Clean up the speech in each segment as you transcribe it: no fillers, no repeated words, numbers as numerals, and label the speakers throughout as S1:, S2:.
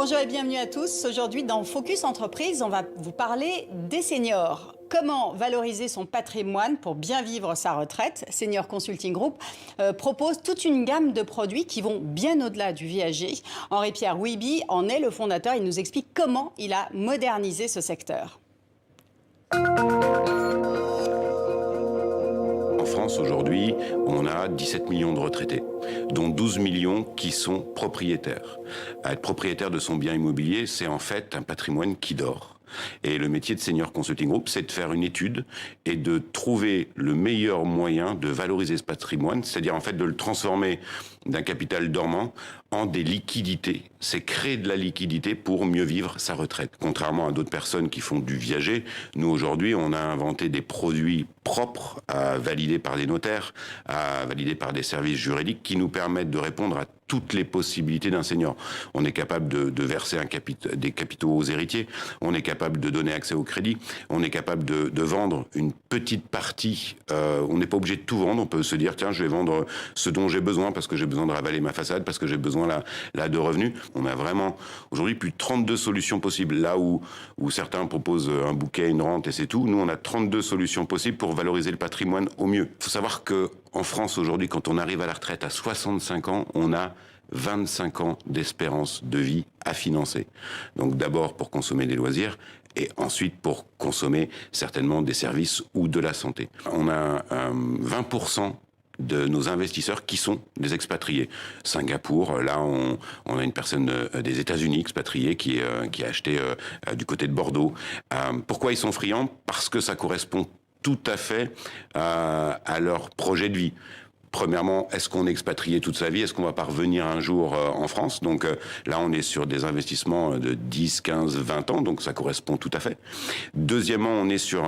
S1: Bonjour et bienvenue à tous. Aujourd'hui, dans Focus Entreprise, on va vous parler des seniors. Comment valoriser son patrimoine pour bien vivre sa retraite? Senior Consulting Group propose toute une gamme de produits qui vont bien au-delà du viager. Henri-Pierre Wiby en est le fondateur. Il nous explique comment il a modernisé ce secteur.
S2: En France, aujourd'hui, on a 17 millions de retraités, dont 12 millions qui sont propriétaires. Être propriétaire de son bien immobilier, c'est en fait un patrimoine qui dort. Et le métier de Senior Consulting Group, c'est de faire une étude et de trouver le meilleur moyen de valoriser ce patrimoine, c'est-à-dire en fait de le transformer d'un capital dormant en des liquidités. C'est créer de la liquidité pour mieux vivre sa retraite. Contrairement à d'autres personnes qui font du viager, nous aujourd'hui, on a inventé des produits propres, validés par des notaires, validés par des services juridiques qui nous permettent de répondre à toutes les possibilités d'un senior. On est capable de verser des capitaux aux héritiers, on est capable de donner accès au crédit, on est capable de vendre une petite partie. On n'est pas obligé de tout vendre, on peut se dire tiens, je vais vendre ce dont j'ai besoin parce que j'ai besoin de ravaler ma façade, parce que j'ai besoin là de revenus. On a vraiment aujourd'hui plus de 32 solutions possibles. Là où certains proposent un bouquet, une rente et c'est tout, nous on a 32 solutions possibles pour valoriser le patrimoine au mieux. Il faut savoir que en France aujourd'hui, quand on arrive à la retraite à 65 ans, on a 25 ans d'espérance de vie à financer. Donc d'abord pour consommer des loisirs et ensuite pour consommer certainement des services ou de la santé. On a 20% de nos investisseurs qui sont des expatriés. Singapour, là, on a une personne des États-Unis expatriée qui a acheté du côté de Bordeaux. Pourquoi ils sont friands? Parce que ça correspond tout à fait à leur projet de vie. Premièrement, est-ce qu'on est expatrié toute sa vie? Est-ce qu'on va pas revenir un jour en France? Donc là, on est sur des investissements de 10, 15, 20 ans, donc ça correspond tout à fait. Deuxièmement, on est sur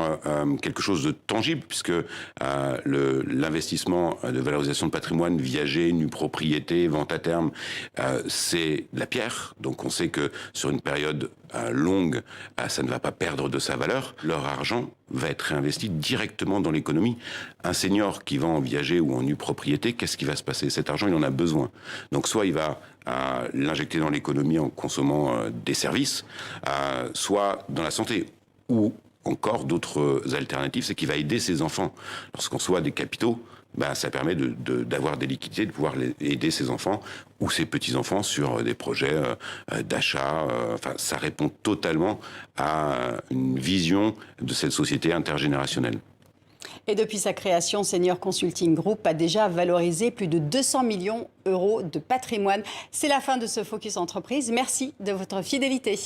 S2: quelque chose de tangible, puisque l'investissement de valorisation de patrimoine, viager, nue propriété, vente à terme, c'est de la pierre. Donc on sait que sur une période longue, ça ne va pas perdre de sa valeur. Leur argent va être réinvesti directement dans l'économie. Un senior qui va en viager ou en nue propriété, qu'est-ce qui va se passer? Cet argent, il en a besoin. Donc soit il va l'injecter dans l'économie en consommant des services, soit dans la santé, ou encore d'autres alternatives, c'est qu'il va aider ses enfants. Lorsqu'on soit des capitaux, ça permet d'avoir des liquidités, de pouvoir aider ses enfants ou ses petits-enfants sur des projets d'achat. Enfin, ça répond totalement à une vision de cette société intergénérationnelle.
S1: Et depuis sa création, Senior Consulting Group a déjà valorisé plus de 200 millions d'euros de patrimoine. C'est la fin de ce Focus Entreprise. Merci de votre fidélité.